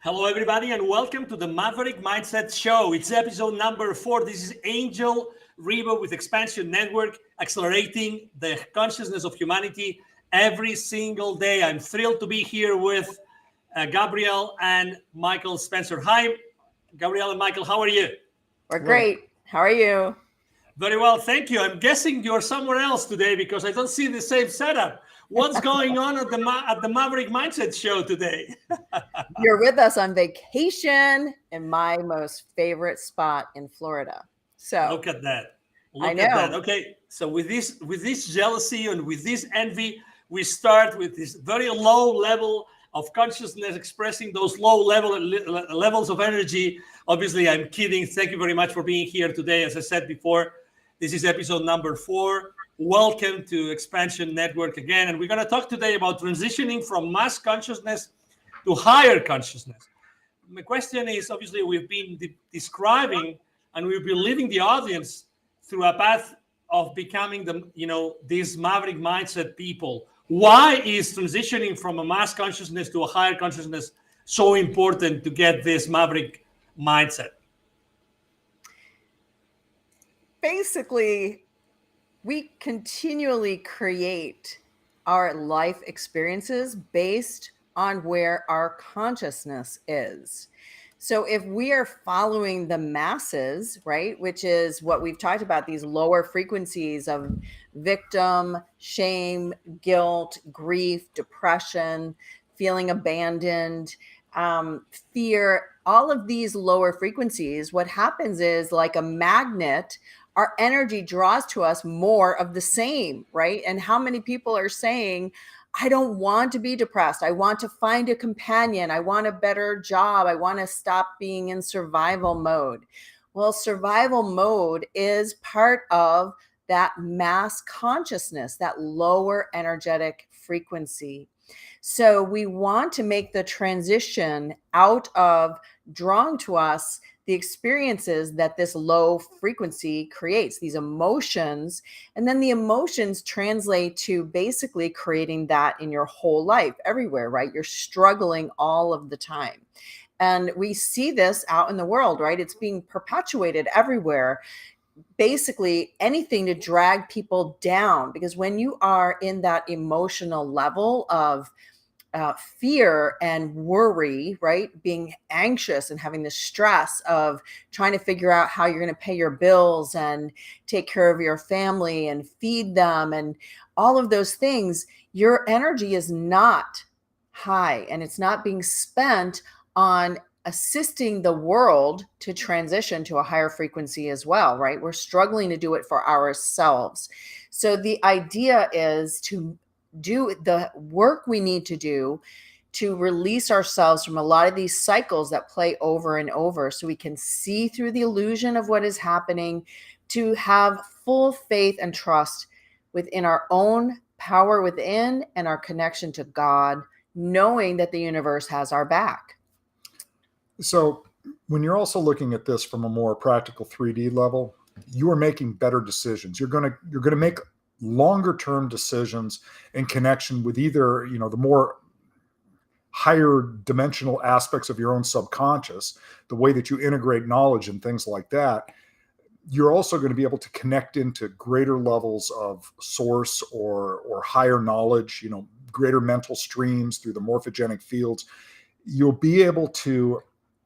Hello, everybody, and welcome to the Maverick Mindset Show. It's episode number 4. This is Angel Rebo with XPNsion Network, accelerating the consciousness of humanity every single day. I'm thrilled to be here with Gabrielle and Michael Spencer. Hi, Gabrielle and Michael. How are you? We're great. How are you? Very well, thank you. I'm guessing you're somewhere else today because I don't see the same setup. What's going on at the Maverick Mindset Show today? You're with us on vacation in my most favorite spot in Florida. So look at that. Look at that. Okay, so with this jealousy and with this envy, we start with this very low level of consciousness, expressing those low levels of energy. Obviously, I'm kidding. Thank you very much for being here today. As I said before, this is episode number 4. Welcome to XPNsion Network again. And we're going to talk today about transitioning from mass consciousness to higher consciousness. My question is, obviously, we've been describing and we've been leading the audience through a path of becoming these Maverick Mindset people. Why is transitioning from a mass consciousness to a higher consciousness so important to get this Maverick Mindset? Basically, we continually create our life experiences based on where our consciousness is. So if we are following the masses, right, which is what we've talked about, these lower frequencies of victim, shame, guilt, grief, depression, feeling abandoned, fear, all of these lower frequencies, what happens is, like a magnet, our energy draws to us more of the same, right? And how many people are saying, I don't want to be depressed. I want to find a companion. I want a better job. I want to stop being in survival mode. Well, survival mode is part of that mass consciousness, that lower energetic frequency. So we want to make the transition out of drawing to us the experiences that this low frequency creates, these emotions, and then the emotions translate to basically creating that in your whole life, everywhere, right? You're struggling all of the time. And we see this out in the world, right? It's being perpetuated everywhere. Basically anything to drag people down, because when you are in that emotional level of fear and worry, right? Being anxious and having the stress of trying to figure out how you're going to pay your bills and take care of your family and feed them and all of those things, your energy is not high and it's not being spent on assisting the world to transition to a higher frequency as well, right? We're struggling to do it for ourselves. So the idea is to do the work we need to do to release ourselves from a lot of these cycles that play over and over, so we can see through the illusion of what is happening, to have full faith and trust within our own power within and our connection to God, knowing that the universe has our back. So when you're also looking at this from a more practical 3D level, you are making better decisions. You're going to make longer term decisions in connection with either, the more higher dimensional aspects of your own subconscious, the way that you integrate knowledge and things like that. You're also going to be able to connect into greater levels of source or higher knowledge, greater mental streams through the morphogenic fields. You'll be able to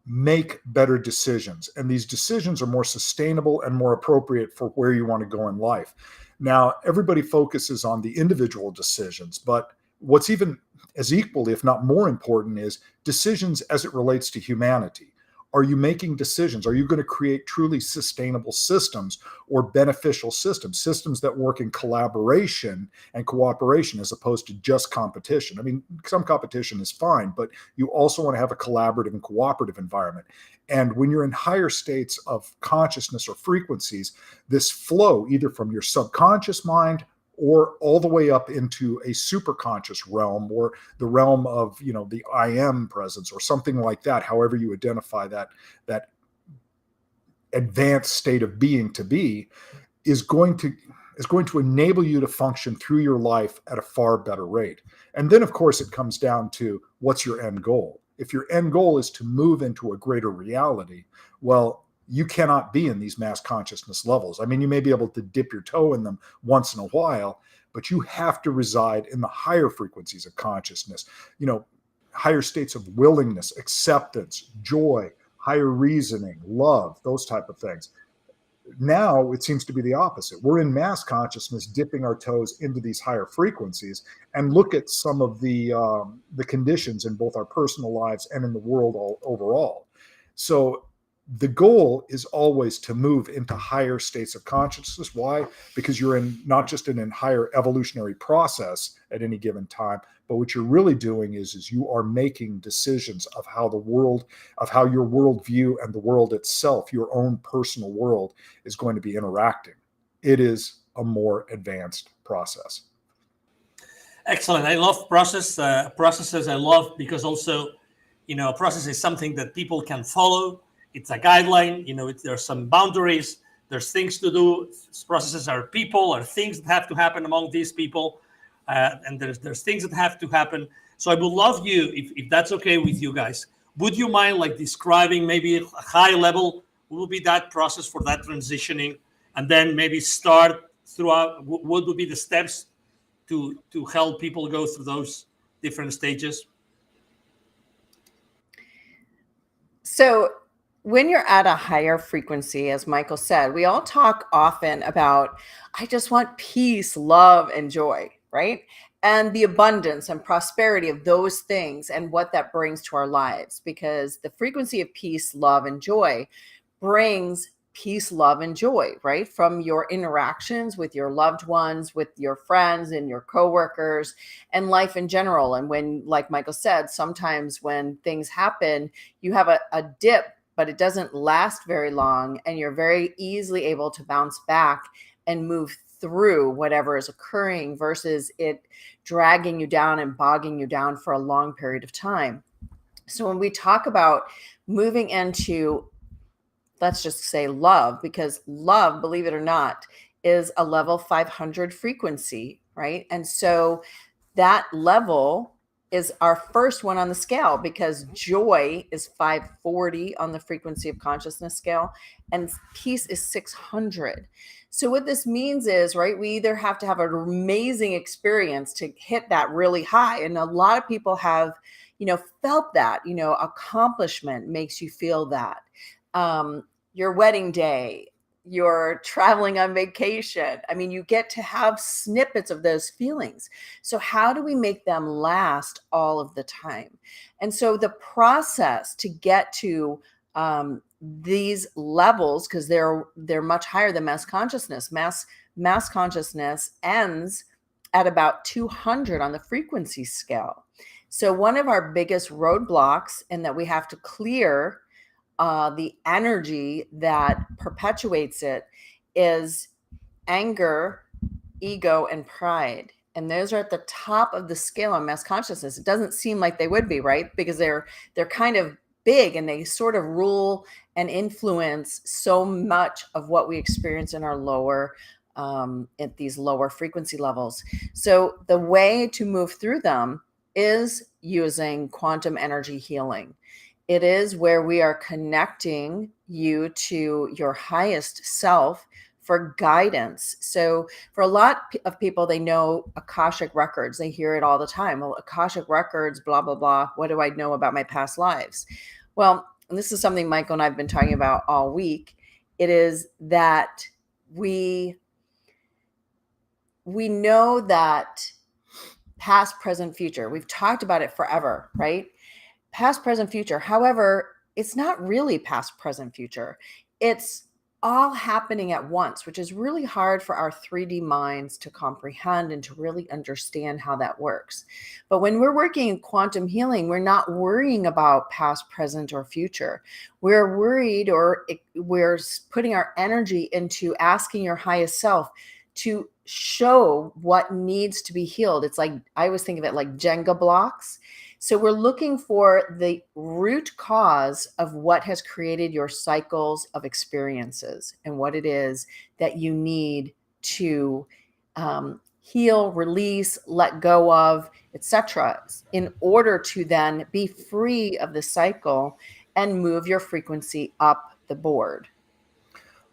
make better decisions, and these decisions are more sustainable and more appropriate for where you want to go in life. Now, everybody focuses on the individual decisions, but what's even as equally, if not more important, is decisions as it relates to humanity. Are you making decisions? Are you going to create truly sustainable systems or beneficial systems that work in collaboration and cooperation as opposed to just competition? I mean, some competition is fine, but you also want to have a collaborative and cooperative environment. And when you're in higher states of consciousness or frequencies, this flow either from your subconscious mind or all the way up into a superconscious realm, or the realm of, the I am presence or something like that, however you identify that advanced state of being to be, is going to enable you to function through your life at a far better rate. And then, of course, it comes down to what's your end goal. If your end goal is to move into a greater reality, well, you cannot be in these mass consciousness levels. I mean, you may be able to dip your toe in them once in a while, but you have to reside in the higher frequencies of consciousness, higher states of willingness, acceptance, joy, higher reasoning, love, those type of things. Now it seems to be the opposite. We're in mass consciousness, dipping our toes into these higher frequencies, and look at some of the conditions in both our personal lives and in the world overall. So the goal is always to move into higher states of consciousness. Why? Because you're not just in a higher evolutionary process at any given time, but what you're really doing is you are making decisions of how your worldview and the world itself, your own personal world, is going to be interacting. It is a more advanced process. Excellent. I love processes. I love because also, a process is something that people can follow. It's a guideline. There's some boundaries. There's things to do. Processes are people, are things that have to happen among these people, and there's things that have to happen. So I would love you, if that's okay with you guys, would you mind describing maybe a high level? What will be that process for that transitioning, and then maybe start throughout? What would be the steps to help people go through those different stages? So when you're at a higher frequency, as Michael said, we all talk often about, I just want peace, love, and joy, right? And the abundance and prosperity of those things and what that brings to our lives, because the frequency of peace, love, and joy brings peace, love, and joy, right? From your interactions with your loved ones, with your friends and your coworkers, and life in general. And when, like Michael said, sometimes when things happen, you have a dip, but it doesn't last very long, and you're very easily able to bounce back and move through whatever is occurring versus it dragging you down and bogging you down for a long period of time. So when we talk about moving into, let's just say love, because love, believe it or not, is a level 500 frequency, right? And so that level is our first one on the scale, because joy is 540 on the frequency of consciousness scale, and peace is 600. So what this means is, right, we either have to have an amazing experience to hit that really high. And a lot of people have, felt that, accomplishment makes you feel that. Your wedding day, you're traveling on vacation. I mean, you get to have snippets of those feelings. So how do we make them last all of the time? And so the process to get to these levels, because they're much higher than mass consciousness. Mass consciousness ends at about 200 on the frequency scale. So one of our biggest roadblocks, and that we have to clear the energy that perpetuates it, is anger, ego, and pride. And those are at the top of the scale on mass consciousness. It doesn't seem like they would be, right? Because they're kind of big, and they sort of rule and influence so much of what we experience in our lower, at these lower frequency levels. So the way to move through them is using quantum energy healing. It is where we are connecting you to your highest self for guidance. So for a lot of people, they know Akashic records. They hear it all the time. Well, Akashic records, blah, blah, blah. What do I know about my past lives? Well, and this is something Michael and I have been talking about all week. It is that we know that past, present, future. We've talked about it forever, right? Past, present, future. However, it's not really past, present, future. It's all happening at once, which is really hard for our 3D minds to comprehend and to really understand how that works. But when we're working in quantum healing, we're not worrying about past, present, or future. We're worried, or we're putting our energy into asking your highest self to show what needs to be healed. It's like, I always think of it like Jenga blocks. So we're looking for the root cause of what has created your cycles of experiences and what it is that you need to heal, release, let go of, etc., in order to then be free of the cycle and move your frequency up the board.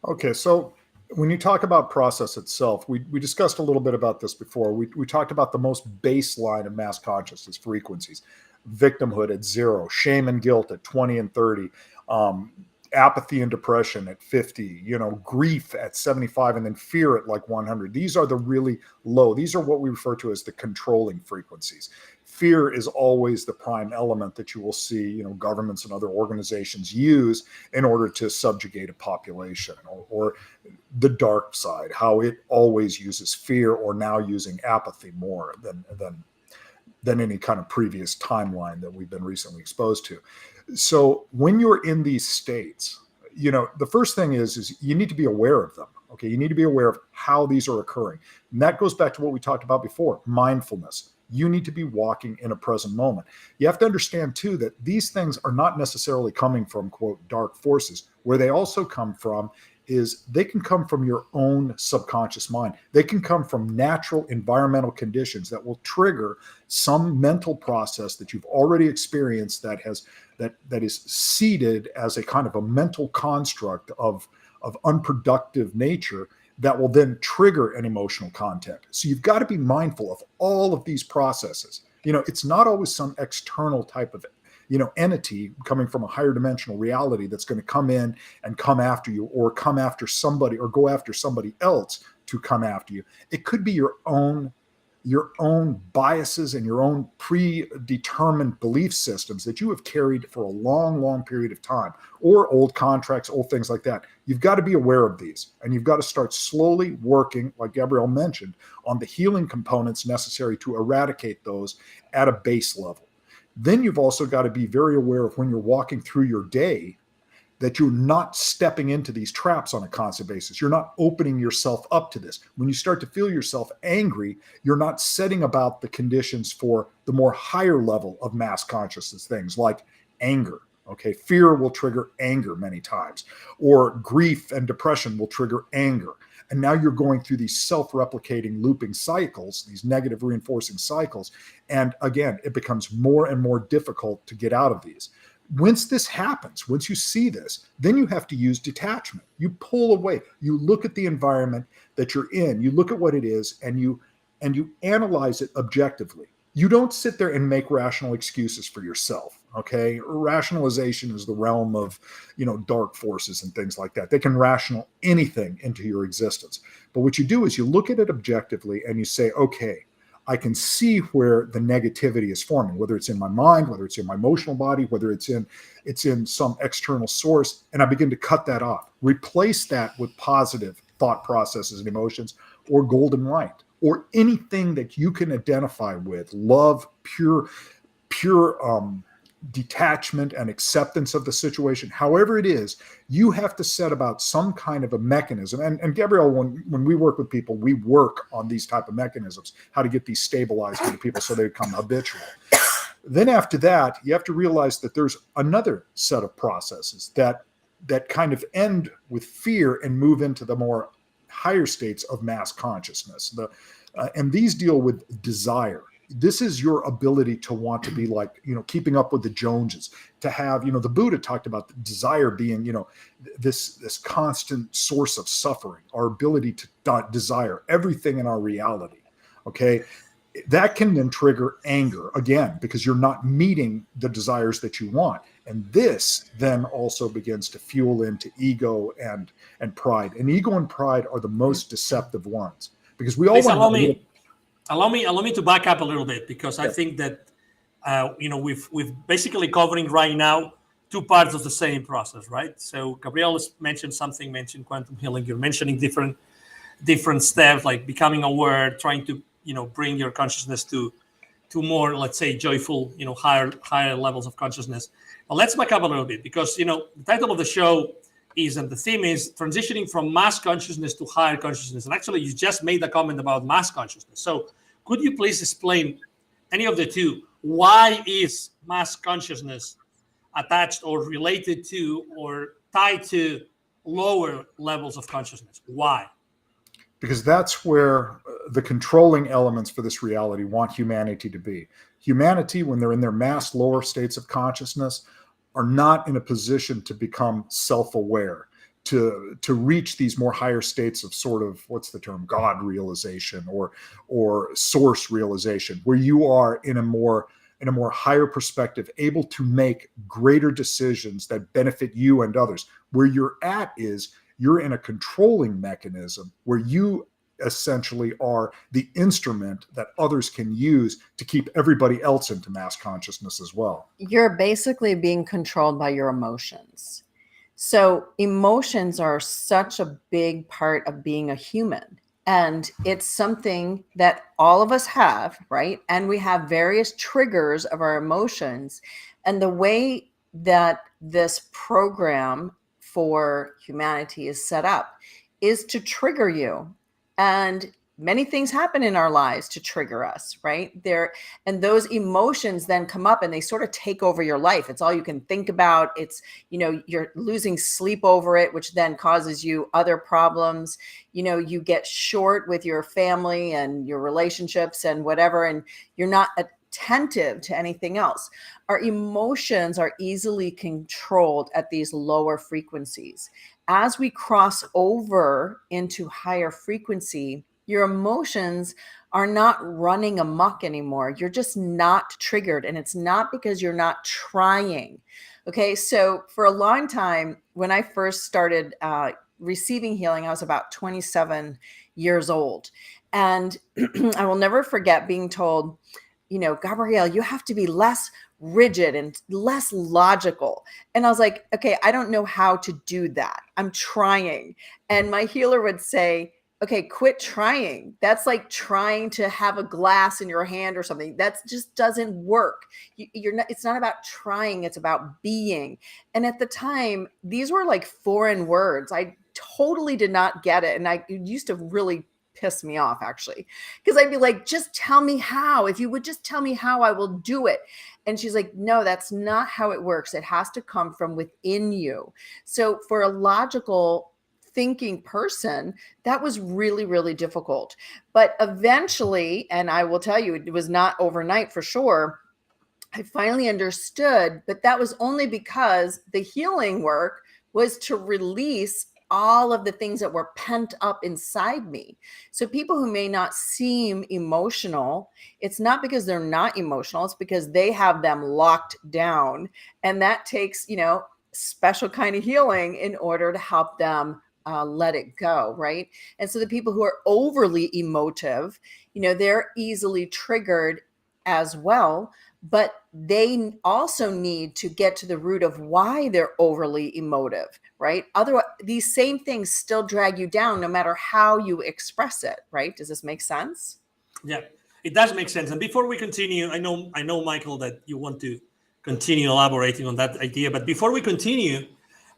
Okay, so when you talk about process itself, we discussed a little bit about this before. We talked about the most baseline of mass consciousness frequencies: victimhood at 0, shame and guilt at 20 and 30, apathy and depression at 50, grief at 75, and then fear at like 100. These are the really low. These are what we refer to as the controlling frequencies. Fear is always the prime element that you will see, governments and other organizations use in order to subjugate a population, or the dark side, how it always uses fear, or now using apathy more than any kind of previous timeline that we've been recently exposed to. So when you're in these states, the first thing is you need to be aware of them. Okay, you need to be aware of how these are occurring. And that goes back to what we talked about before, mindfulness. You need to be walking in a present moment. You have to understand too that these things are not necessarily coming from, quote, dark forces. Where they also come from is they can come from your own subconscious mind. They can come from natural environmental conditions that will trigger some mental process that you've already experienced that is seeded as a kind of a mental construct of unproductive nature that will then trigger an emotional content. So you've got to be mindful of all of these processes. It's not always some external type of entity coming from a higher dimensional reality that's going to come in and come after you, or come after somebody, or go after somebody else to come after you. It could be your own biases and your own predetermined belief systems that you have carried for a long, long period of time, or old contracts, old things like that. You've got to be aware of these, and you've got to start slowly working, like Gabrielle mentioned, on the healing components necessary to eradicate those at a base level. Then you've also got to be very aware of when you're walking through your day that you're not stepping into these traps on a constant basis. You're not opening yourself up to this. When you start to feel yourself angry, you're not setting about the conditions for the more higher level of mass consciousness things like anger. Okay, fear will trigger anger many times, or grief and depression will trigger anger. And now you're going through these self-replicating looping cycles, these negative reinforcing cycles. And again, it becomes more and more difficult to get out of these. Once this happens, once you see this, then you have to use detachment. You pull away. You look at the environment that you're in. You look at what it is, and you analyze it objectively. You don't sit there and make rational excuses for yourself. Okay, rationalization is the realm of, dark forces and things like that. They can rational anything into your existence. But what you do is you look at it objectively and you say, okay, I can see where the negativity is forming, whether it's in my mind, whether it's in my emotional body, whether it's in some external source, and I begin to cut that off. Replace that with positive thought processes and emotions, or golden light, or anything that you can identify with, love, pure detachment and acceptance of the situation. However it is, you have to set about some kind of a mechanism. And Gabrielle, when we work with people, we work on these type of mechanisms, how to get these stabilized for the people so they become habitual. Then after that, you have to realize that there's another set of processes that kind of end with fear and move into the more higher states of mass consciousness. And these deal with desire. This is your ability to want to be like, keeping up with the Joneses, to have, the Buddha talked about the desire being, this constant source of suffering, our ability to desire everything in our reality. Okay. That can then trigger anger again, because you're not meeting the desires that you want. And this then also begins to fuel into ego and pride. And ego and pride are the most deceptive ones, because we all want Allow me to back up a little bit, because I think that we've basically covering right now two parts of the same process, right? So Gabrielle mentioned quantum healing. You're mentioning different steps, like becoming aware, trying to bring your consciousness to more, let's say, joyful, higher levels of consciousness. But let's back up a little bit, because the title of the show is, and the theme is, transitioning from mass consciousness to higher consciousness. And actually, you just made a comment about mass consciousness. So could you please explain any of the two? Why is mass consciousness attached or related to or tied to lower levels of consciousness? Why? because that's where the controlling elements for this reality want humanity to be. Humanity, when they're in their mass lower states of consciousness, are not in a position to become self-aware, to reach these more higher states of sort of, what's the term, God realization or source realization, where you are in a more higher perspective, able to make greater decisions that benefit you and others. Where you're at is you're in a controlling mechanism where you essentially are the instrument that others can use to keep everybody else into mass consciousness as well. You're basically being controlled by your emotions. So emotions are such a big part of being a human. And it's something that all of us have, right? And we have various triggers of our emotions. And the way that this program for humanity is set up is to trigger you. And many things happen in our lives to trigger us, right? And those emotions then come up and they sort of take over your life. It's all you can think about. It's, you're losing sleep over it, which then causes you other problems. You get short with your family and your relationships and whatever, and you're not attentive to anything else. Our emotions are easily controlled at these lower frequencies. As we cross over into higher frequency, your emotions are not running amok anymore. You're just not triggered. And it's not because you're not trying. Okay. So for a long time, when I first started receiving healing, I was about 27 years old. And I will never forget being told, Gabrielle, you have to be less rigid and less logical. And I was like, okay, I don't know how to do that. I'm trying. And my healer would say, okay, quit trying. That's like trying to have a glass in your hand or something. That just doesn't work. It's not about trying. It's about being. And at the time, these were like foreign words. I totally did not get it. And it used to really piss me off, actually, because I'd be like, just tell me how. If you would just tell me how, I will do it. And she's like, no, that's not how it works. It has to come from within you. So for a logical thinking person, that was really, really difficult. But eventually, and I will tell you, it was not overnight for sure, I finally understood, but that was only because the healing work was to release all of the things that were pent up inside me. So people who may not seem emotional, it's not because they're not emotional, it's because they have them locked down. And that takes, special kind of healing in order to help them let it go, right? And so the people who are overly emotive, they're easily triggered as well, but they also need to get to the root of why they're overly emotive, right? Otherwise, these same things still drag you down no matter how you express it, right? Does this make sense? Yeah, it does make sense. And before we continue, I know, Michael, that you want to continue elaborating on that idea. But before we continue,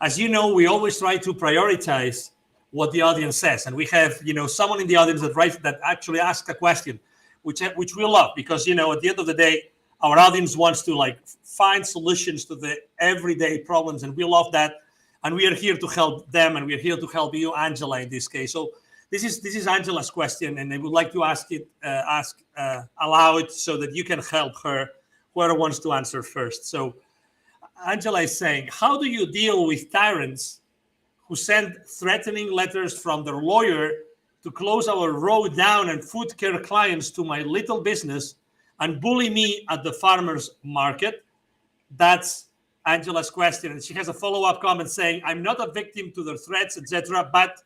as you know, we always try to prioritize what the audience says. And we have, someone in the audience that actually asked a question, which we love, because, at the end of the day, our audience wants to find solutions to the everyday problems. And we love that. And we are here to help them. And we are here to help you, Angela, in this case. So this is Angela's question. And I would like to allow it so that you can help her, whoever wants to answer first. So Angela is saying, how do you deal with tyrants who send threatening letters from their lawyer to close our road down and food care clients to my little business and bully me at the farmer's market? That's Angela's question. And she has a follow-up comment saying, I'm not a victim to their threats, etc., but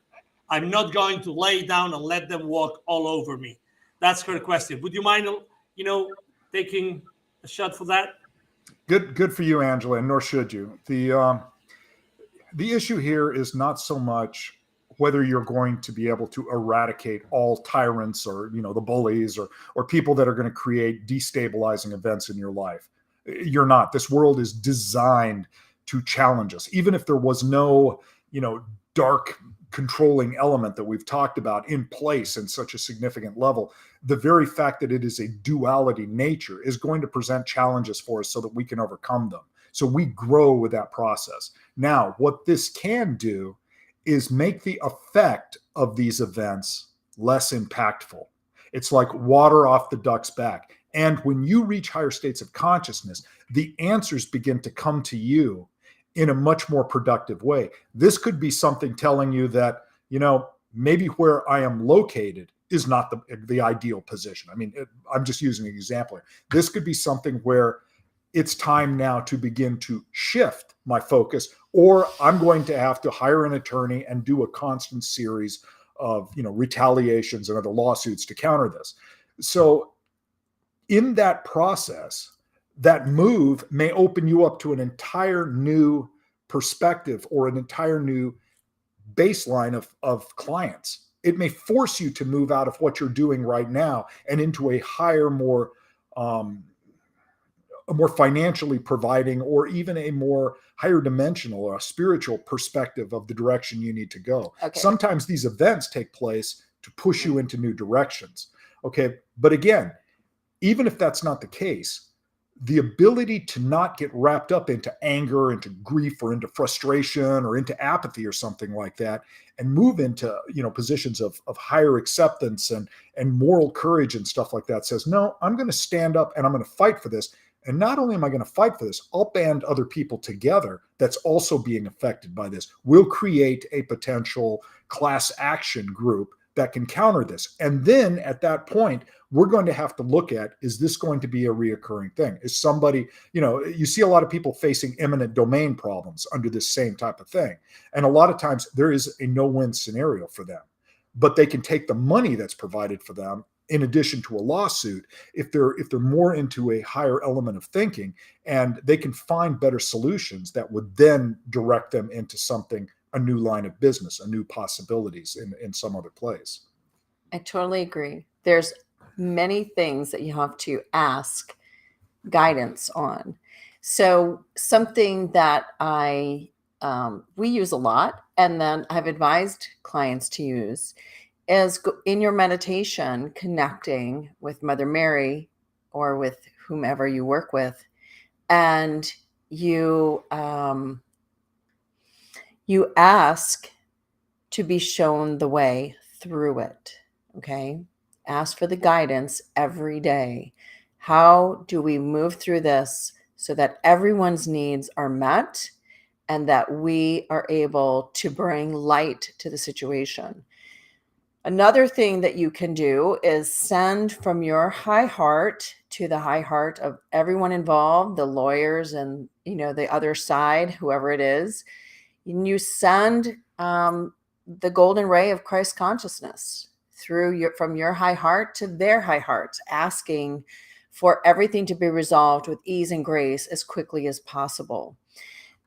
I'm not going to lay down and let them walk all over me. That's her question. Would you mind, taking a shot for that? Good for you, Angela, and nor should you. The issue here is not so much whether you're going to be able to eradicate all tyrants or, the bullies or people that are going to create destabilizing events in your life. You're not. This world is designed to challenge us. Even if there was no, dark controlling element that we've talked about in place in such a significant level, the very fact that it is a duality nature is going to present challenges for us so that we can overcome them. So we grow with that process. Now, what this can do is make the effect of these events less impactful. It's like water off the duck's back. And when you reach higher states of consciousness, the answers begin to come to you in a much more productive way. This could be something telling you that, maybe where I am located is not the ideal position. I mean, I'm just using an example here. This could be something where it's time now to begin to shift my focus, or I'm going to have to hire an attorney and do a constant series of, retaliations and other lawsuits to counter this. So in that process, that move may open you up to an entire new perspective or an entire new baseline of clients. It may force you to move out of what you're doing right now and into a higher, more financially providing, or even a more higher dimensional or a spiritual perspective of the direction you need to go. Okay. Sometimes these events take place to push you into new directions. Okay. But again, even if that's not the case, the ability to not get wrapped up into anger, into grief, or into frustration, or into apathy or something like that, and move into, positions of higher acceptance and moral courage and stuff like that, says, no, I'm going to stand up and I'm going to fight for this. And not only am I going to fight for this, I'll band other people together that's also being affected by this. We'll create a potential class action group that can counter this. And then at that point, we're going to have to look at, is this going to be a reoccurring thing? Is somebody, you see a lot of people facing eminent domain problems under this same type of thing. And a lot of times there is a no-win scenario for them, but they can take the money that's provided for them in addition to a lawsuit if they're more into a higher element of thinking, and they can find better solutions that would then direct them into something, a new line of business, a new possibilities in some other place. I totally agree. There's many things that you have to ask guidance on. So something that we use a lot, and then I've advised clients to use, is in your meditation, connecting with Mother Mary or with whomever you work with, and you ask to be shown the way through it. Okay. Ask for the guidance every day. How do we move through this so that everyone's needs are met and that we are able to bring light to the situation? Another thing that you can do is send from your high heart to the high heart of everyone involved, the lawyers and, the other side, whoever it is. And you send the golden ray of Christ consciousness from your high heart to their high heart, asking for everything to be resolved with ease and grace as quickly as possible.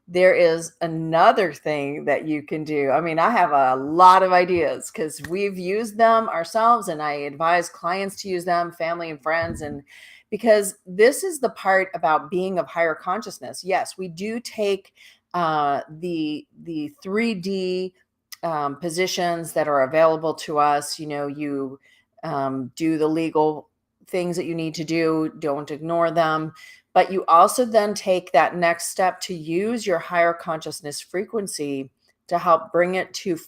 There is another thing that you can do. I mean, I have a lot of ideas because we've used them ourselves, and I advise clients to use them, family and friends, and because this is the part about being of higher consciousness. Yes, we do take the 3D positions that are available to us. You do the legal things that you need to do. Don't ignore them. But you also then take that next step to use your higher consciousness frequency to help bring it to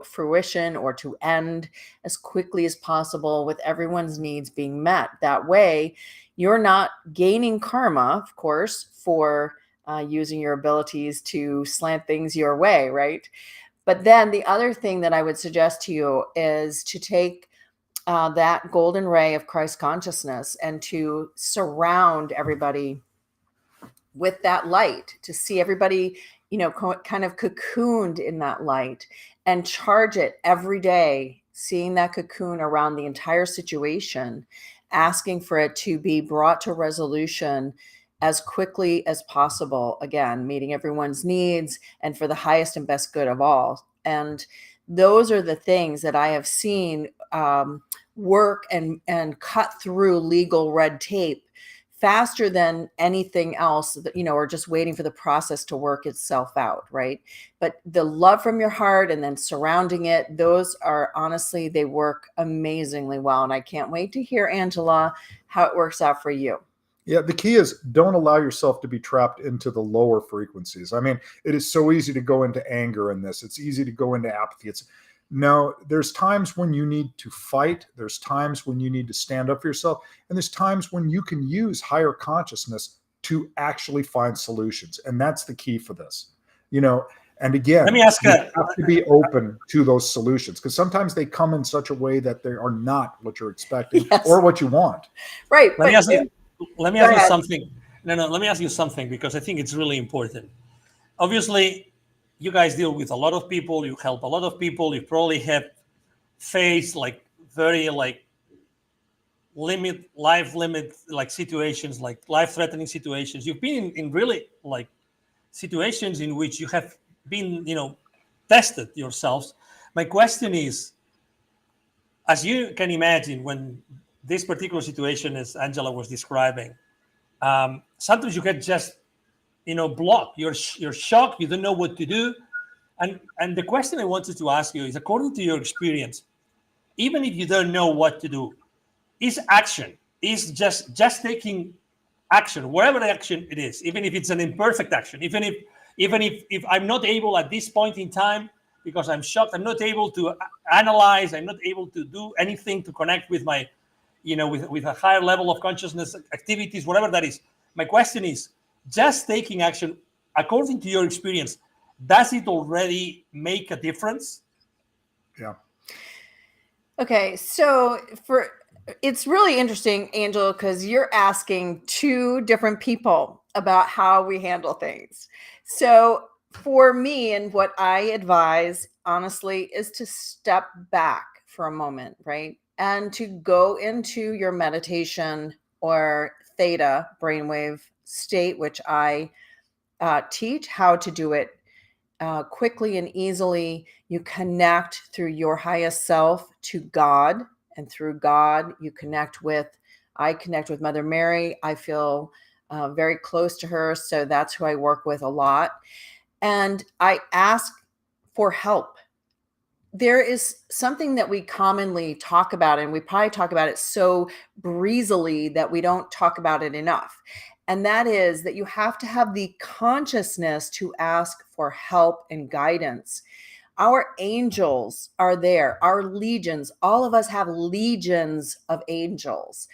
fruition or to end as quickly as possible, with everyone's needs being met. That way, you're not gaining karma, of course, for using your abilities to slant things your way, right? But then the other thing that I would suggest to you is to take that golden ray of Christ consciousness and to surround everybody with that light, to see everybody, kind of cocooned in that light, and charge it every day, seeing that cocoon around the entire situation, asking for it to be brought to resolution as quickly as possible. Again, meeting everyone's needs and for the highest and best good of all. And those are the things that I have seen work and cut through legal red tape faster than anything else, or just waiting for the process to work itself out, right? But the love from your heart and then surrounding it, those are honestly, they work amazingly well. And I can't wait to hear, Angela, how it works out for you. Yeah, the key is don't allow yourself to be trapped into the lower frequencies. I mean, it is so easy to go into anger in this. It's easy to go into apathy. No, there's times when you need to fight. There's times when you need to stand up for yourself. And there's times when you can use higher consciousness to actually find solutions. And that's the key for this. And again, Let me ask you have to be open to those solutions, because sometimes they come in such a way that they are not what you're expecting or what you want. Right. Let me ask you something. Let me ask you something, because I think it's really important. Obviously, you guys deal with a lot of people, you help a lot of people, you probably have faced like very like life limit like situations, like life-threatening situations. You've been in really like situations in which you have been, tested yourselves. My question is, as you can imagine, when this particular situation, as Angela was describing, sometimes you get just, blocked. You're shocked. You don't know what to do. And the question I wanted to ask you is, according to your experience, even if you don't know what to do, is just taking action, whatever the action it is, even if it's an imperfect action, even if I'm not able at this point in time because I'm shocked, I'm not able to analyze, I'm not able to do anything to connect with my, with a higher level of consciousness activities, whatever that is. My question is, just taking action, according to your experience, does it already make a difference? Yeah. Okay, so it's really interesting, Angel, because you're asking two different people about how we handle things. So for me, and what I advise, honestly, is to step back for a moment, right? And to go into your meditation or theta brainwave state, which I teach how to do it quickly and easily. You connect through your highest self to God, and through God, I connect with Mother Mary. I feel very close to her. So that's who I work with a lot. And I ask for help. There is something that we commonly talk about, and we probably talk about it so breezily that we don't talk about it enough. And that is that you have to have the consciousness to ask for help and guidance. Our angels are there, our legions. All of us have legions of angels.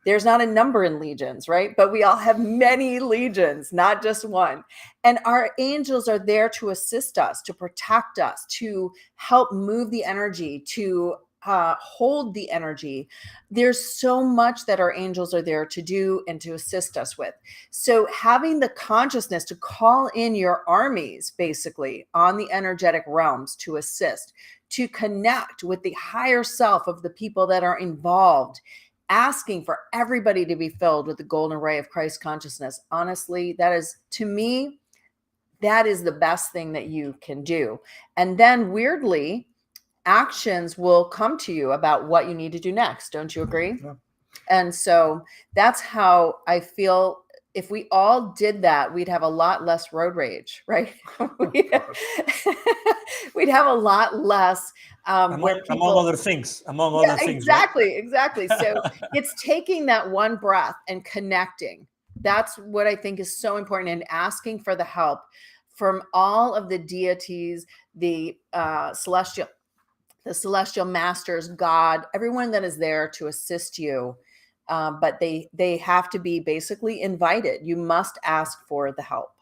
There's not a number in legions, right? But we all have many legions, not just one. And our angels are there to assist us, to protect us, to help move the energy, to hold the energy. There's so much that our angels are there to do and to assist us with. So having the consciousness to call in your armies, basically, on the energetic realms to assist, to connect with the higher self of the people that are involved, asking for everybody to be filled with the golden ray of Christ consciousness. Honestly, that is, to me, that is the best thing that you can do. And then weirdly, actions will come to you about what you need to do next. Don't you agree? Yeah. And so that's how I feel. If we all did that, we'd have a lot less road rage, right? We'd have a lot less Among other things. Exactly. So it's taking that one breath and connecting. That's what I think is so important, and asking for the help from all of the deities, the celestial masters, God, everyone that is there to assist you. But they have to be basically invited. You must ask for the help.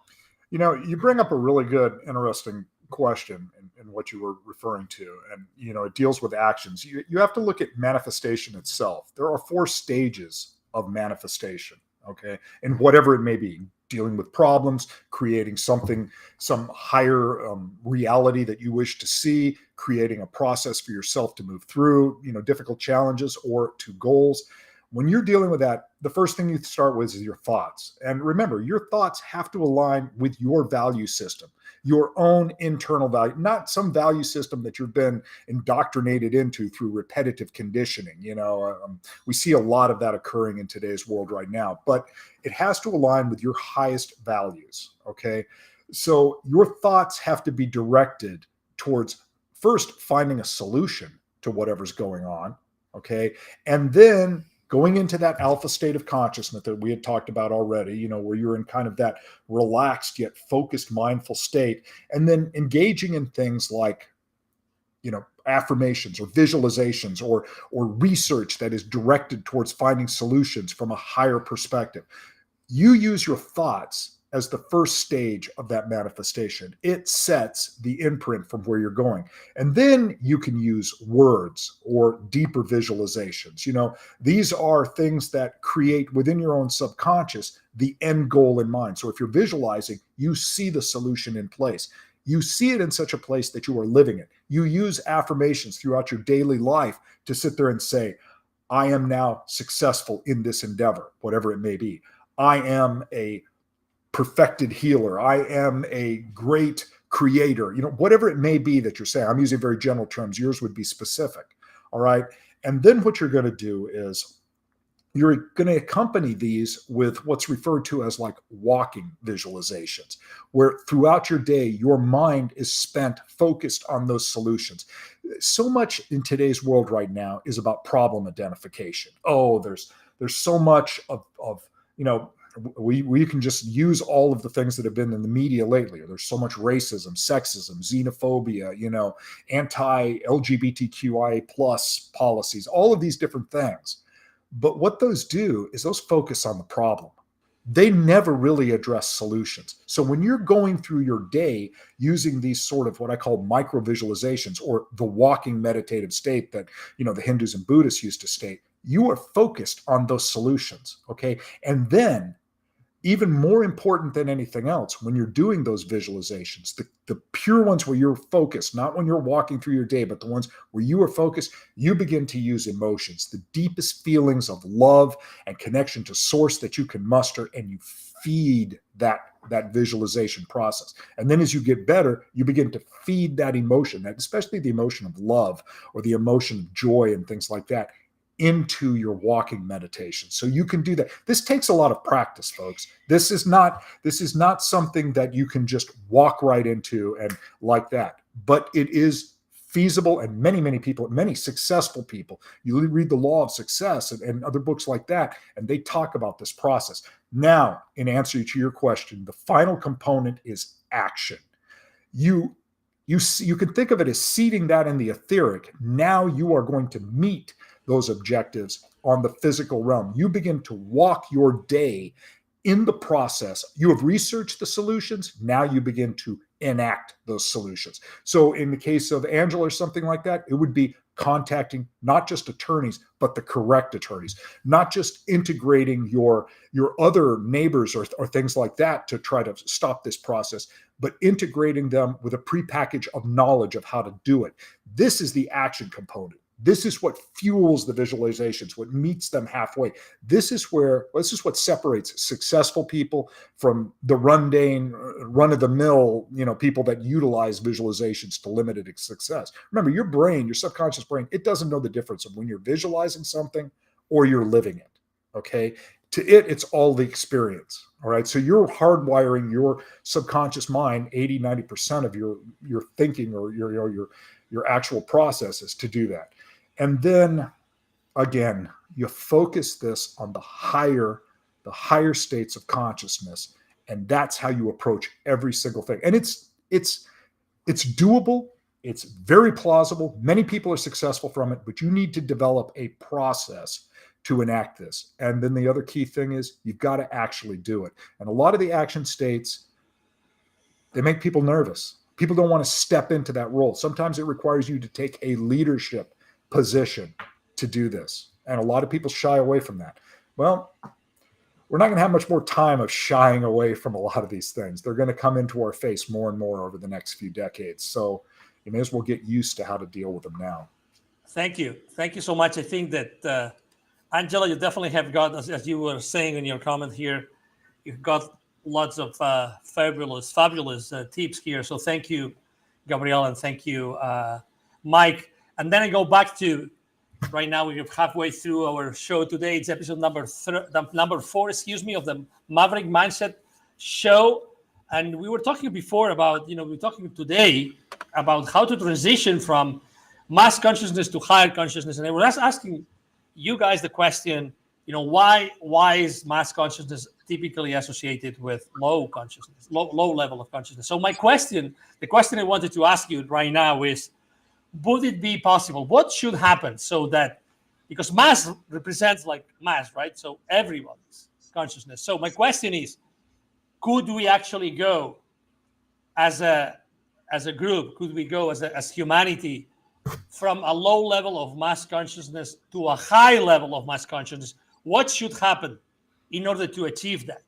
You bring up a really good, interesting question in what you were referring to. And, it deals with actions. You have to look at manifestation itself. There are 4 stages of manifestation, okay? And whatever it may be, dealing with problems, creating something, some higher reality that you wish to see, creating a process for yourself to move through, difficult challenges or to goals. When you're dealing with that, the first thing you start with is your thoughts. And remember, your thoughts have to align with your value system, your own internal value, not some value system that you've been indoctrinated into through repetitive conditioning. We see a lot of that occurring in today's world right now, but it has to align with your highest values, okay? So your thoughts have to be directed towards first finding a solution to whatever's going on, okay? And then going into that alpha state of consciousness that we had talked about already, where you're in kind of that relaxed yet focused mindful state, and then engaging in things like, affirmations or visualizations or research that is directed towards finding solutions from a higher perspective. You use your thoughts as the first stage of that manifestation. It sets the imprint from where you're going. And then you can use words or deeper visualizations. These are things that create within your own subconscious the end goal in mind. So if you're visualizing, you see the solution in place. You see it in such a place that you are living it. You use affirmations throughout your daily life to sit there and say, I am now successful in this endeavor, whatever it may be. I am a perfected healer. I am a great creator. Whatever it may be that you're saying. I'm using very general terms. Yours would be specific. All right. And then what you're going to do is you're going to accompany these with what's referred to as like walking visualizations, where throughout your day, your mind is spent focused on those solutions. So much in today's world right now is about problem identification. Oh, there's so much of we can just use all of the things that have been in the media lately. There's so much racism, sexism, xenophobia, anti-LGBTQIA plus policies, all of these different things. But what those do is those focus on the problem. They never really address solutions. So when you're going through your day using these sort of what I call micro visualizations or the walking meditative state that, the Hindus and Buddhists used to state, you are focused on those solutions. Okay. And then even more important than anything else, when you're doing those visualizations, the pure ones where you're focused, not when you're walking through your day, but the ones where you are focused, you begin to use emotions, the deepest feelings of love and connection to source that you can muster, and you feed that visualization process. And then as you get better, you begin to feed that emotion, that especially the emotion of love or the emotion of joy and things like that, into your walking meditation. So you can do that. This takes a lot of practice, folks. This is not something that you can just walk right into and like that, but it is feasible. And many people, many successful people, you read The Law of Success and other books like that, and they talk about this process. Now, in answer to your question, the final component is action. You can think of it as seeding that in the etheric. Now you are going to meet those objectives on the physical realm. You begin to walk your day in the process. You have researched the solutions. Now you begin to enact those solutions. So in the case of Angela or something like that, it would be contacting not just attorneys, but the correct attorneys, not just integrating your other neighbors or things like that to try to stop this process, but integrating them with a prepackage of knowledge of how to do it. This is the action component. This is what fuels the visualizations, what meets them halfway. This is what separates successful people from the run-of-the-mill, people that utilize visualizations to limited success. Remember, your brain, your subconscious brain, it doesn't know the difference of when you're visualizing something or you're living it. Okay. To it, it's all the experience. All right. So you're hardwiring your subconscious mind, 80-90% of your thinking or your actual processes to do that. And then again, you focus this on the higher states of consciousness. And that's how you approach every single thing. And it's doable. It's very plausible. Many people are successful from it, but you need to develop a process to enact this. And then the other key thing is you've got to actually do it. And a lot of the action states, they make people nervous. People don't want to step into that role. Sometimes it requires you to take a leadership position to do this. And a lot of people shy away from that. Well, we're not going to have much more time of shying away from a lot of these things. They're going to come into our face more and more over the next few decades. So you may as well get used to how to deal with them now. Thank you. Thank you so much. I think that, Angela, you definitely have got, as you were saying in your comment here, you've got lots of fabulous tips here. So thank you, Gabrielle, and thank you, Mike. And then I go back to, right now we're halfway through our show today. It's episode number 4, of the Maverick Mindset Show. And we were talking before about, we're talking today about how to transition from mass consciousness to higher consciousness. And I was asking you guys the question, why is mass consciousness typically associated with low consciousness, low level of consciousness? So the question I wanted to ask you right now is, would it be possible? What should happen so that, because mass represents like mass, right? So everybody's consciousness. So my question is, could we actually go as a group, could we go as humanity from a low level of mass consciousness to a high level of mass consciousness? What should happen in order to achieve that?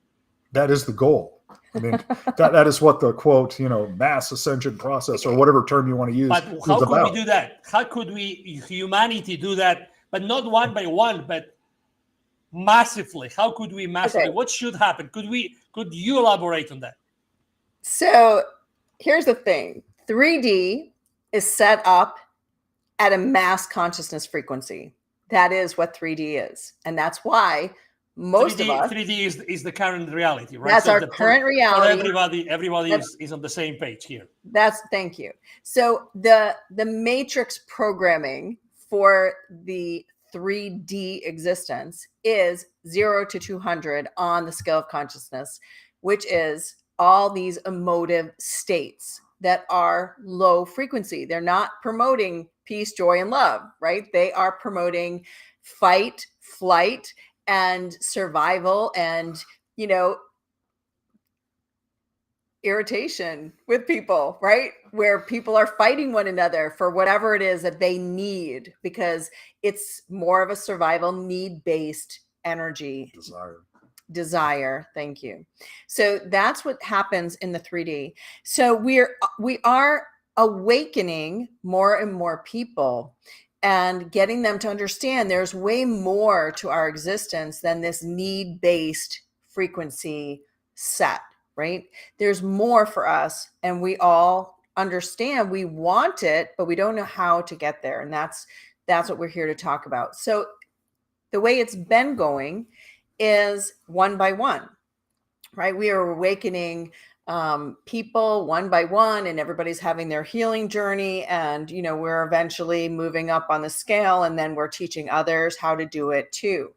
That is the goal. I mean, that is what the quote, mass ascension process, or whatever term you want to use. But how could we do that? How could we, humanity, do that? But not one by one, but massively. How could we massively? Okay. What should happen? Could you elaborate on that? So here's the thing. 3D is set up at a mass consciousness frequency. That is what 3D is. And that's why most 3D, of us... 3D is the current reality, right? That's our current reality. Everybody is on the same page here. Thank you. So the matrix programming for the 3D existence is 0 to 200 on the scale of consciousness, which is all these emotive states that are low frequency. They're not promoting peace, joy, and love, right? They are promoting fight, flight, and survival, and, irritation with people, right? Where people are fighting one another for whatever it is that they need, because it's more of a survival need-based energy. Desire. Thank you. So that's what happens in the 3D. So we are awakening more and more people and getting them to understand there's way more to our existence than this need-based frequency set, right? There's more for us, and we all understand we want it, but we don't know how to get there. And that's what we're here to talk about. So the way it's been going is one by one, right? We are awakening people one by one, and everybody's having their healing journey. And, we're eventually moving up on the scale, and then we're teaching others how to do it too.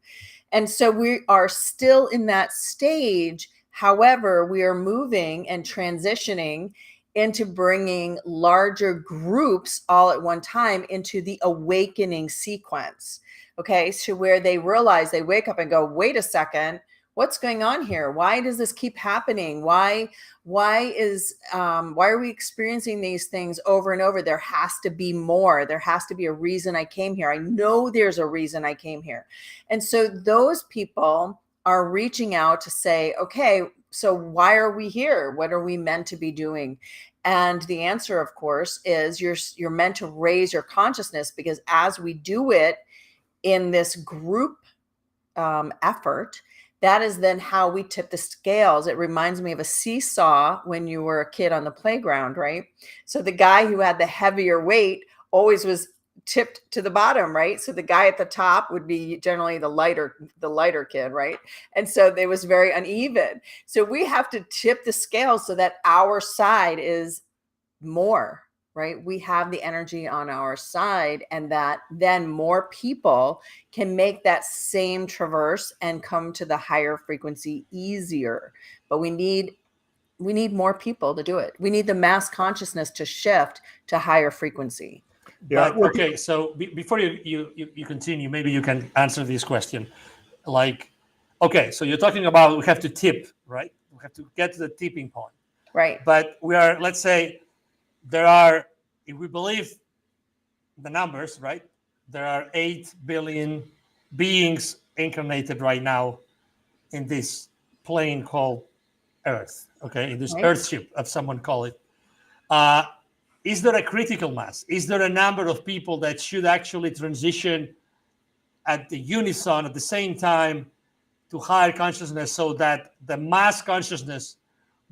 And so we are still in that stage. However, we are moving and transitioning into bringing larger groups all at one time into the awakening sequence. Okay, so where they realize, they wake up and go, wait a second, what's going on here? Why does this keep happening? Why are we experiencing these things over and over? There has to be more. There has to be a reason I came here. I know there's a reason I came here. And so those people are reaching out to say, okay, so why are we here? What are we meant to be doing? And the answer, of course, is you're meant to raise your consciousness, because as we do it in this group effort, that is then how we tip the scales. It reminds me of a seesaw when you were a kid on the playground, right? So the guy who had the heavier weight always was tipped to the bottom, right? So the guy at the top would be generally the lighter kid, right? And so it was very uneven. So we have to tip the scales so that our side is more, right? We have the energy on our side, and that then more people can make that same traverse and come to the higher frequency easier. But we need more people to do it. We need the mass consciousness to shift to higher frequency. Yeah. But, okay. So before you continue, maybe you can answer this question. Like, okay, so you're talking about we have to tip, right? We have to get to the tipping point. Right. But we are, let's say, there are, if we believe the numbers, right? There are 8 billion beings incarnated right now in this plane called Earth, okay? In this Earthship, as someone call it. Is there a critical mass? Is there a number of people that should actually transition at the unison at the same time to higher consciousness, so that the mass consciousness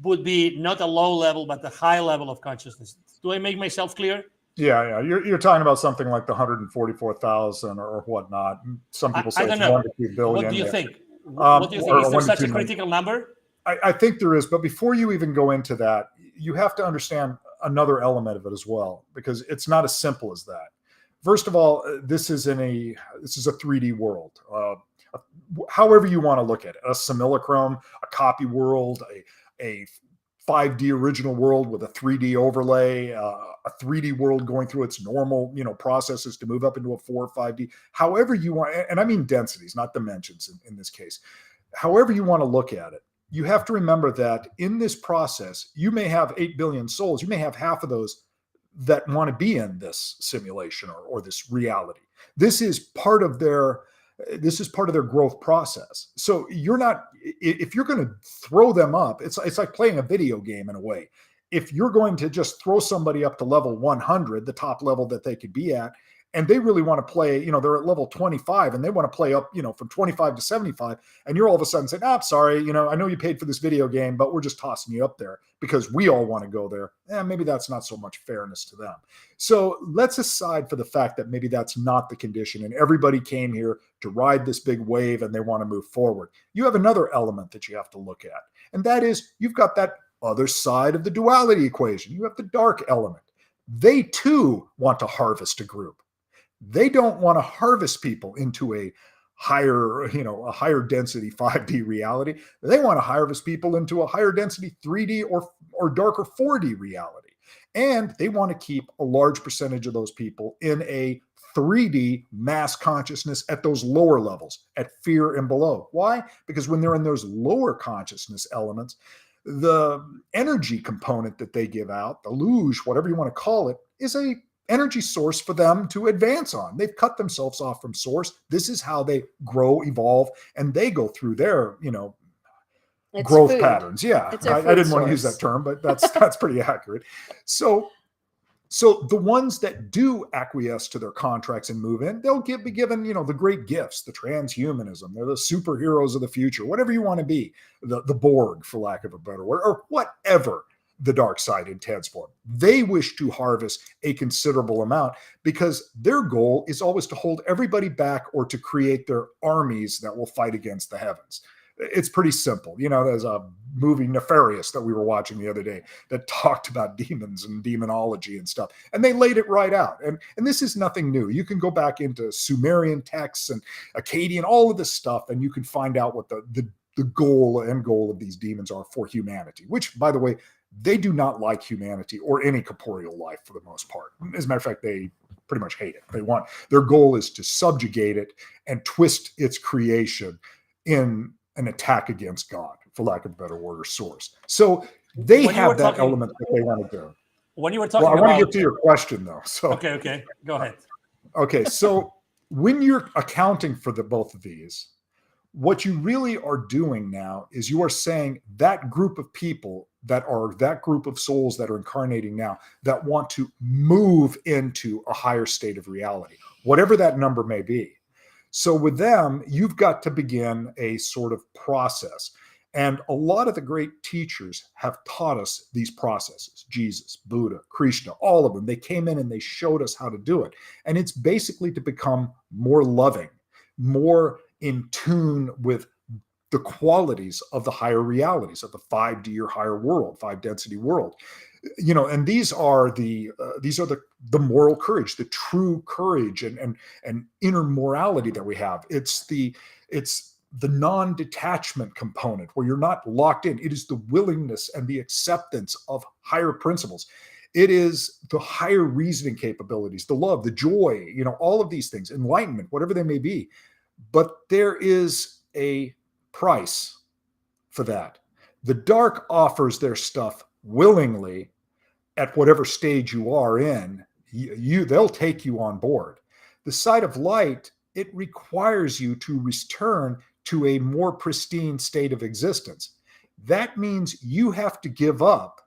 would be not a low level, but a high level of consciousness? Do I make myself clear? Yeah. You're talking about something like the 144,000 or whatnot. Some people say it's 1 to 2 billion. What do you think? What do you think? Is there such a critical number? I think there is, but before you even go into that, you have to understand another element of it as well, because it's not as simple as that. First of all, this is a 3D world. However you want to look at it, a simulacrum, a copy world, a 5D original world with a 3D overlay, a 3D world going through its normal, processes to move up into a 4 or 5D, however you want, and I mean densities, not dimensions in this case, however you want to look at it, you have to remember that in this process, you may have 8 billion souls. You may have half of those that want to be in this simulation or this reality. This is part of their growth process. So you're not, if you're going to throw them up, it's like playing a video game in a way. If you're going to just throw somebody up to level 100, the top level that they could be at, and they really want to play, they're at level 25 and they want to play up, from 25 to 75. And you're all of a sudden saying, sorry, I know you paid for this video game, but we're just tossing you up there because we all want to go there. Maybe that's not so much fairness to them. So let's aside for the fact that maybe that's not the condition and everybody came here to ride this big wave and they want to move forward. You have another element that you have to look at. And that is you've got that other side of the duality equation. You have the dark element. They too want to harvest a group. They don't want to harvest people into a higher density 5D reality. They want to harvest people into a higher density 3D or darker 4D reality. And they want to keep a large percentage of those people in a 3D mass consciousness at those lower levels, at fear and below. Why? Because when they're in those lower consciousness elements, the energy component that they give out, the luge, whatever you want to call it, is a energy source for them to advance on. They've cut themselves off from source. This is how they grow, evolve, and they go through their, it's growth food. patterns. Yeah, I didn't want to use that term, but that's pretty accurate. So the ones that do acquiesce to their contracts and move in, they'll be given, the great gifts, the transhumanism. They're the superheroes of the future, whatever you want to be, the Borg, for lack of a better word, or whatever the dark side intends for them. They wish to harvest a considerable amount because their goal is always to hold everybody back or to create their armies that will fight against the heavens. It's pretty simple. There's a movie Nefarious that we were watching the other day that talked about demons and demonology and stuff. And they laid it right out. And this is nothing new. You can go back into Sumerian texts and Akkadian, all of this stuff, and you can find out what the end goal of these demons are for humanity, which, by the way, they do not like humanity or any corporeal life for the most part. As a matter of fact, they pretty much hate it. Their goal is to subjugate it and twist its creation in an attack against God, for lack of a better word, or source. So they have that element that they want to do. When you were talking I want to get to your question though. So okay, go ahead. Okay, so when you're accounting for both of these, what you really are doing now is you are saying that group of people that group of souls that are incarnating now that want to move into a higher state of reality, whatever that number may be. So with them, you've got to begin a sort of process. And a lot of the great teachers have taught us these processes. Jesus, Buddha, Krishna, all of them. They came in and they showed us how to do it. And it's basically to become more loving, more in tune with the qualities of the higher realities of the 5D or higher world, 5-density world. And these are the moral courage, the true courage and inner morality that we have. It's the non-detachment component where you're not locked in. It is the willingness and the acceptance of higher principles. It is the higher reasoning capabilities, the love, the joy, all of these things, enlightenment, whatever they may be. But there is a price for that. The dark offers their stuff willingly at whatever stage you are in. They'll take you on board. The side of light, it requires you to return to a more pristine state of existence. That means you have to give up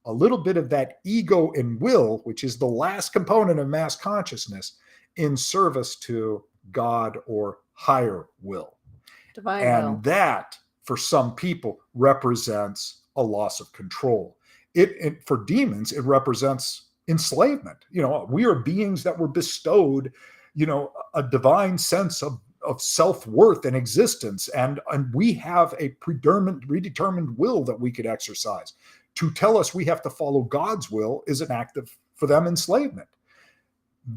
a little bit of that ego and will, which is the last component of mass consciousness, in service to God or higher will. Divine and will. That, for some people, represents a loss of control. For demons, it represents enslavement. We are beings that were bestowed, a divine sense of self-worth and existence. And we have a predetermined will that we could exercise. To tell us we have to follow God's will is an act of, for them, enslavement.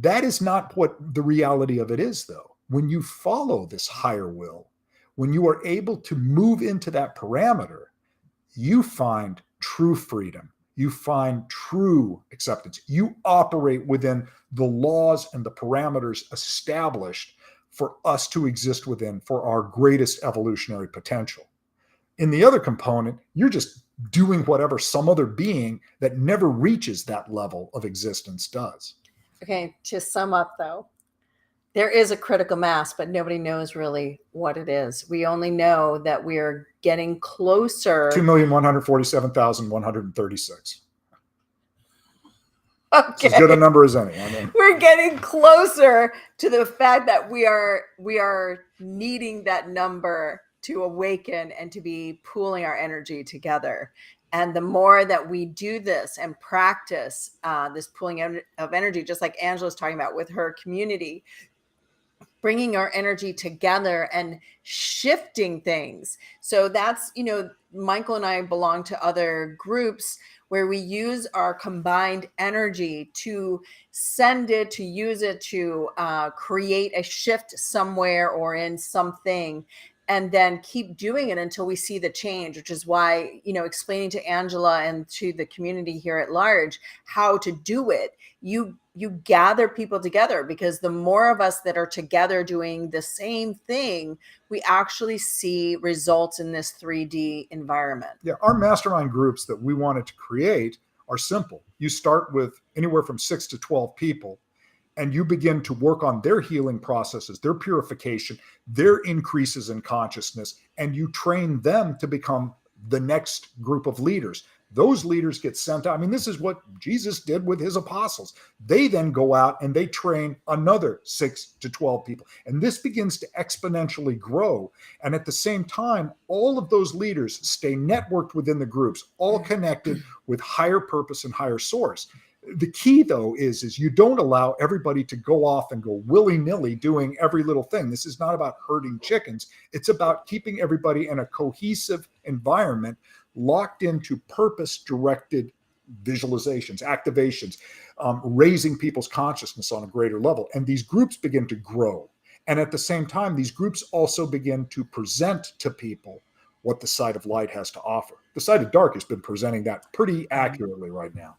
That is not what the reality of it is, though. When you follow this higher will, when you are able to move into that parameter, you find true freedom. You find true acceptance. You operate within the laws and the parameters established for us to exist within for our greatest evolutionary potential. In the other component, you're just doing whatever some other being that never reaches that level of existence does. Okay, to sum up though, there is a critical mass, but nobody knows really what it is. We only know that we are getting closer. 2,147,136. Okay. It's as good a number as any. I mean, we're getting closer to the fact that we are needing that number to awaken and to be pooling our energy together. And the more that we do this and practice this pooling of energy, just like Angela's talking about with her community, bringing our energy together and shifting things. So that's, Michael and I belong to other groups where we use our combined energy to send it, to use it to create a shift somewhere or in something, and then keep doing it until we see the change, which is why, explaining to Angela and to the community here at large how to do it, you gather people together, because the more of us that are together doing the same thing, we actually see results in this 3D environment. Yeah, our mastermind groups that we wanted to create are simple. You start with anywhere from 6 to 12 people, and you begin to work on their healing processes, their purification, their increases in consciousness, and you train them to become the next group of leaders. Those leaders get sent out. I mean, this is what Jesus did with his apostles. They then go out and they train another 6 to 12 people. And this begins to exponentially grow. And at the same time, all of those leaders stay networked within the groups, all connected with higher purpose and higher source. The key, though, is you don't allow everybody to go off and go willy-nilly doing every little thing. This is not about herding chickens. It's about keeping everybody in a cohesive environment, locked into purpose-directed visualizations, activations, raising people's consciousness on a greater level. And these groups begin to grow. And at the same time, these groups also begin to present to people what the side of light has to offer. The side of dark has been presenting that pretty accurately right now.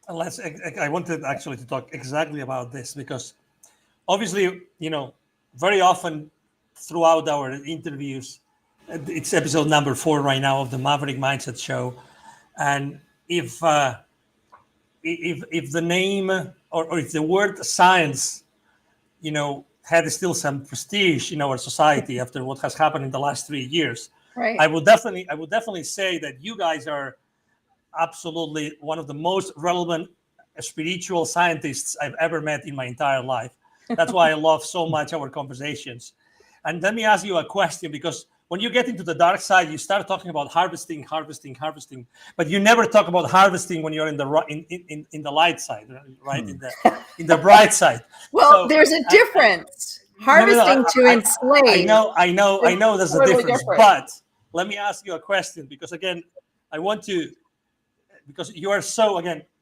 I wanted actually to talk exactly about this, because obviously, very often throughout our interviews, it's episode number 4 right now of the Maverick Mindset Show. And if the name or if the word science, had still some prestige in our society after what has happened in the last 3 years, right, I would definitely say that you guys are absolutely one of the most relevant spiritual scientists I've ever met in my entire life. That's why I love so much our conversations. And let me ask you a question, because when you get into the dark side, you start talking about harvesting, but you never talk about harvesting when you're in the light side, right? In the bright side. Well, so there's a difference. Harvesting to enslave. I know there's a difference. But let me ask you a question, because again, because you are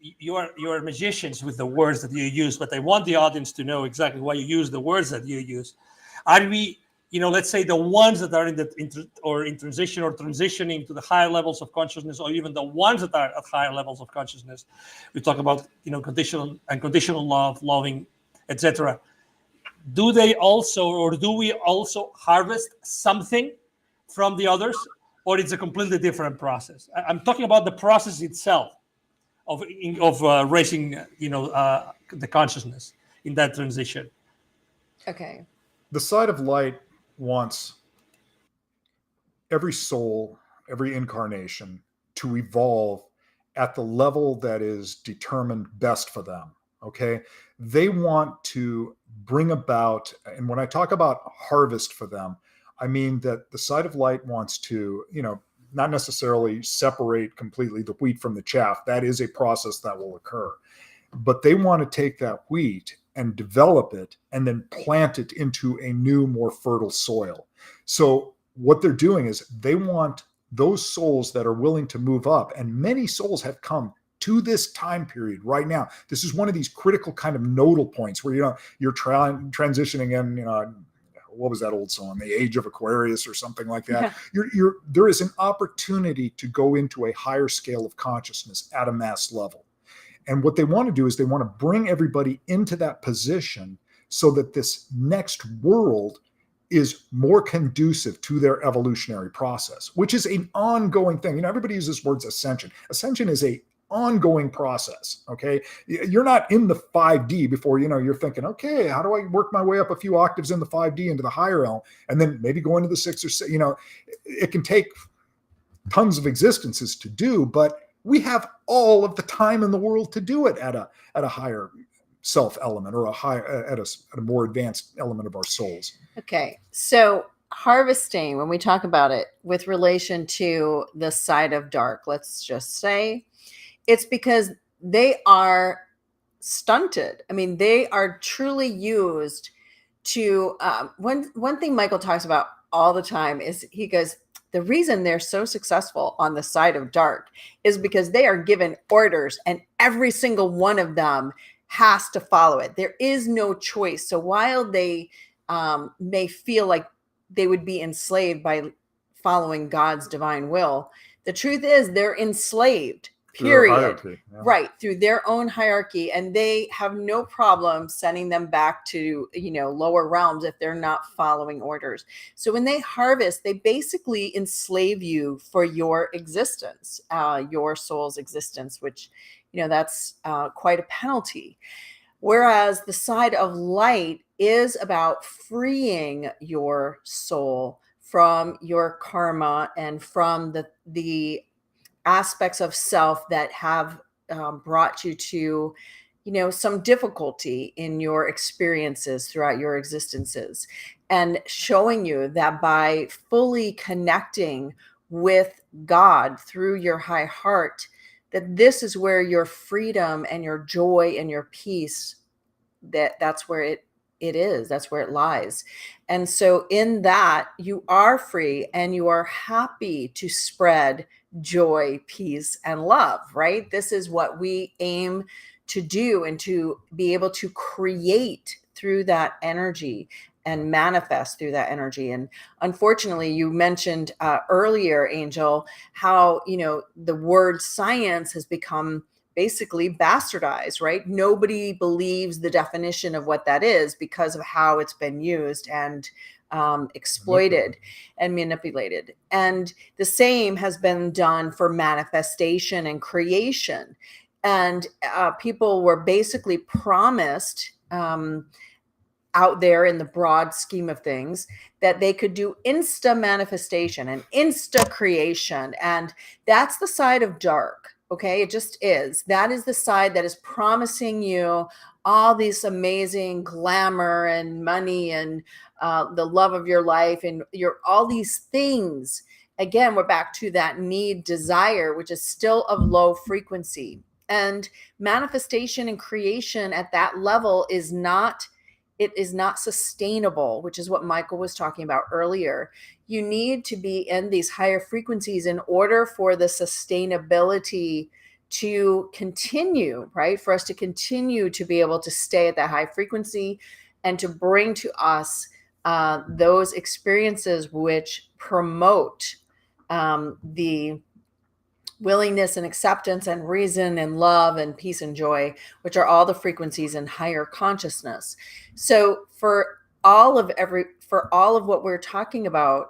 you are magicians with the words that you use, but I want the audience to know exactly why you use the words that you use. Are we, let's say the ones that are in transition or transitioning to the higher levels of consciousness, or even the ones that are at higher levels of consciousness, we talk about, unconditional love, loving, etc. Do we also harvest something from the others? Or it's a completely different process? I'm talking about the process itself of raising, the consciousness in that transition. Okay. The side of light wants every soul, every incarnation to evolve at the level that is determined best for them. Okay. They want to bring about, and when I talk about harvest for them, I mean that the side of light wants to, not necessarily separate completely the wheat from the chaff. That is a process that will occur. But they want to take that wheat and develop it and then plant it into a new, more fertile soil. So what they're doing is they want those souls that are willing to move up. And many souls have come to this time period right now. This is one of these critical kind of nodal points where, you're transitioning in, what was that old song, The Age of Aquarius or something like that. There is an opportunity to go into a higher scale of consciousness at a mass level. And what they want to do is they want to bring everybody into that position so that this next world is more conducive to their evolutionary process, which is an ongoing thing. Everybody uses words ascension. Ascension is a ongoing process. Okay. You're not in the 5D before, you're thinking, okay, how do I work my way up a few octaves in the 5D into the higher realm and then maybe go into the 6 or 6, it can take tons of existences to do, but we have all of the time in the world to do it at a higher self element or at a more advanced element of our souls. Okay. So harvesting, when we talk about it with relation to the side of dark, let's just say, it's because they are stunted. I mean, they are truly used to, one thing Michael talks about all the time is he goes, the reason they're so successful on the side of dark is because they are given orders and every single one of them has to follow it. There is no choice. So while they may feel like they would be enslaved by following God's divine will, the truth is they're enslaved. Period. Right. Through their own hierarchy. And they have no problem sending them back to, lower realms if they're not following orders. So when they harvest, they basically enslave you for your existence, your soul's existence, which, that's quite a penalty. Whereas the side of light is about freeing your soul from your karma and from the aspects of self that have brought you to, some difficulty in your experiences throughout your existences, and showing you that by fully connecting with God through your high heart, that this is where your freedom and your joy and your peace, that's where it is. That's where it lies. And so in that, you are free and you are happy to spread joy, peace, and love, right? This is what we aim to do and to be able to create through that energy and manifest through that energy. And unfortunately, you mentioned earlier, Angel, how, the word science has become basically bastardized, right? Nobody believes the definition of what that is because of how it's been used and exploited and manipulated. And the same has been done for manifestation and creation. And people were basically promised out there in the broad scheme of things that they could do insta manifestation and insta creation. And that's the side of dark. Okay, it just is. That is the side that is promising you all these amazing glamour and money and the love of your life and all these things. Again, we're back to that need, desire, which is still of low frequency. And manifestation and creation at that level is not sustainable, which is what Michael was talking about earlier. You need to be in these higher frequencies in order for the sustainability to continue, right? For us to continue to be able to stay at that high frequency and to bring to us those experiences which promote the willingness and acceptance and reason and love and peace and joy, which are all the frequencies in higher consciousness. So for all of what we're talking about,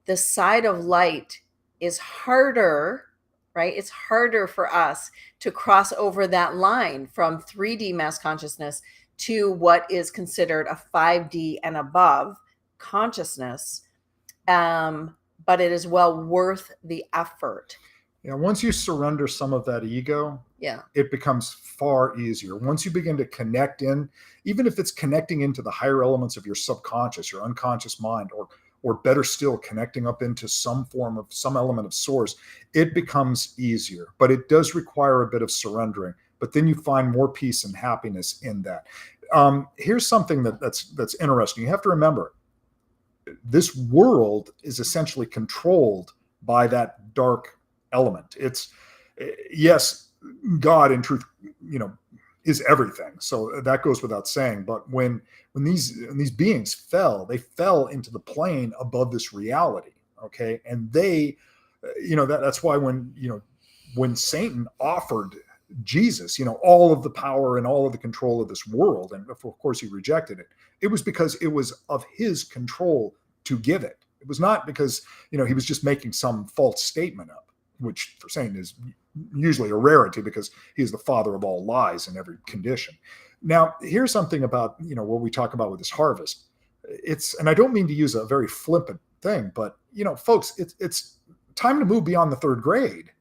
the side of light is harder, right? It's harder for us to cross over that line from 3D mass consciousness to what is considered a 5D and above consciousness. But it is well worth the effort. Yeah, once you surrender some of that ego, it becomes far easier. Once you begin to connect in, even if it's connecting into the higher elements of your subconscious, your unconscious mind, or better still, connecting up into some element of source, it becomes easier. But it does require a bit of surrendering. But then you find more peace and happiness in that. Here's something that's interesting. You have to remember, this world is essentially controlled by that dark element. It's, yes, God in truth, is everything. So that goes without saying. But when these beings fell, they fell into the plane above this reality. Okay, and they, that's why when Satan offered Jesus, all of the power and all of the control of this world, and of course he rejected it. It was because it was of his control to give it. It was not because he was just making some false statement up, which for Satan is usually a rarity because he is the father of all lies in every condition. Now, here's something about what we talk about with this harvest. And I don't mean to use a very flippant thing, but folks, it's time to move beyond the third grade.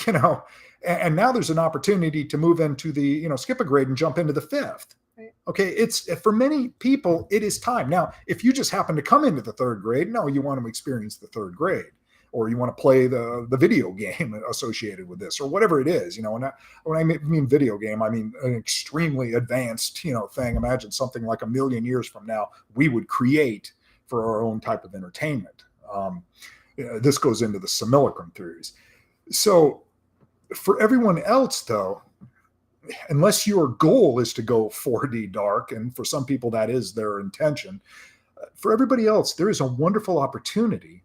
And now there's an opportunity to move into the, skip a grade and jump into the fifth. Right. Okay. It's for many people, it is time. Now, if you just happen to come into the third grade, no, you want to experience the third grade, or you want to play the video game associated with this, or whatever it is, and when I mean video game, I mean an extremely advanced, thing. Imagine something like 1 million years from now, we would create for our own type of entertainment. This goes into the simulacrum theories. So, for everyone else, though, unless your goal is to go 4D dark, and for some people that is their intention, for everybody else, there is a wonderful opportunity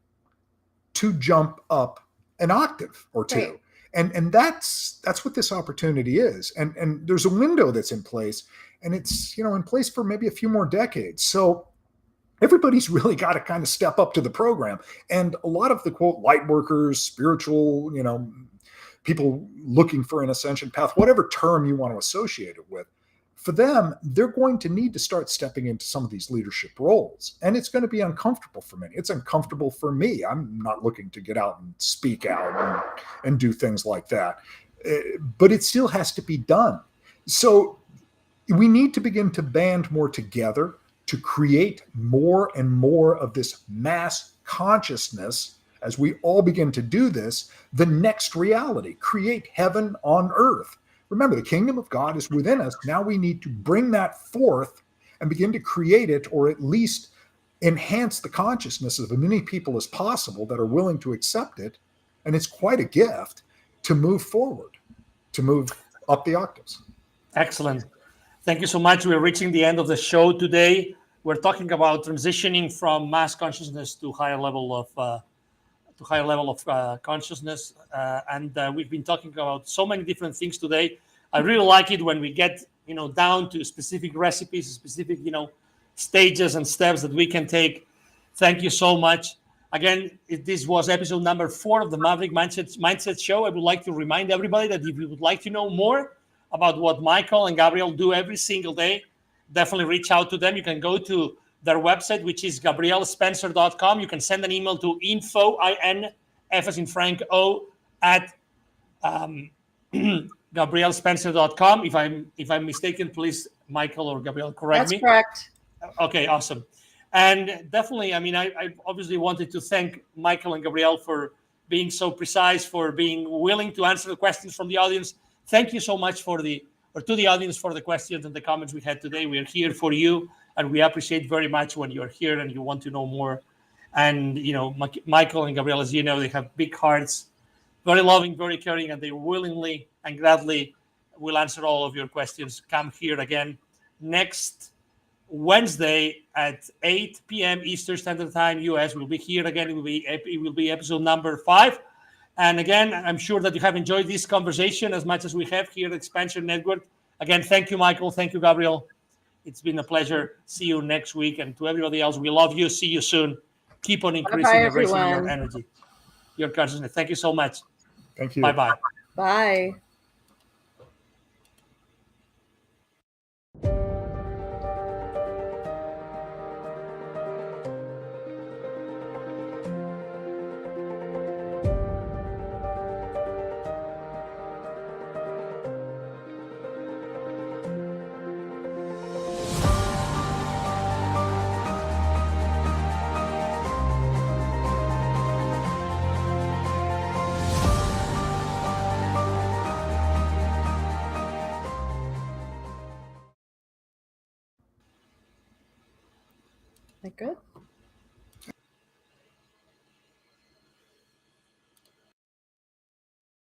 to jump up an octave or two. Right. And that's what this opportunity is. And there's a window that's in place, and it's in place for maybe a few more decades. So everybody's really got to kind of step up to the program. And a lot of the quote light workers, spiritual, people looking for an ascension path, whatever term you want to associate it with, for them, they're going to need to start stepping into some of these leadership roles. And it's going to be uncomfortable for many. It's uncomfortable for me. I'm not looking to get out and speak out and do things like that. But it still has to be done. So we need to begin to band more together to create more and more of this mass consciousness. As we all begin to do this, the next reality, create heaven on earth. Remember, the kingdom of God is within us. Now we need to bring that forth and begin to create it, or at least enhance the consciousness of as many people as possible that are willing to accept it. And it's quite a gift to move forward, to move up the octaves. Excellent. Thank you so much. We're reaching the end of the show today. We're talking about transitioning from mass consciousness to higher level of consciousness, and we've been talking about so many different things today. I really like it when we get down to specific recipes, specific stages and steps that we can take. Thank you so much. Again, this was episode number 4 of the Maverick Mindset Show. I would like to remind everybody that if you would like to know more about what Michael and Gabrielle do every single day, definitely reach out to them. You can go to their website, which is GabrielleSpencer.com. You can send an email to info, INF as in Frank O, at GabrielleSpencer.com. If I'm mistaken, please, Michael or Gabrielle, correct me. That's correct. Okay, awesome. And definitely, I obviously wanted to thank Michael and Gabrielle for being so precise, for being willing to answer the questions from the audience. Thank you so much to the audience for the questions and the comments we had today. We are here for you. And we appreciate very much when you're here and you want to know more. And, Michael and Gabrielle, as you know, they have big hearts, very loving, very caring, and they willingly and gladly will answer all of your questions. Come here again next Wednesday at 8 p.m. Eastern Standard Time, US. We'll be here again. It will be episode number 5. And again, I'm sure that you have enjoyed this conversation as much as we have here at XPNsion Network. Again, thank you, Michael. Thank you, Gabrielle. It's been a pleasure. See you next week. And to everybody else, we love you. See you soon. Keep on increasing and raising your energy, your consciousness. Thank you so much. Thank you. Bye-bye. Bye. That good?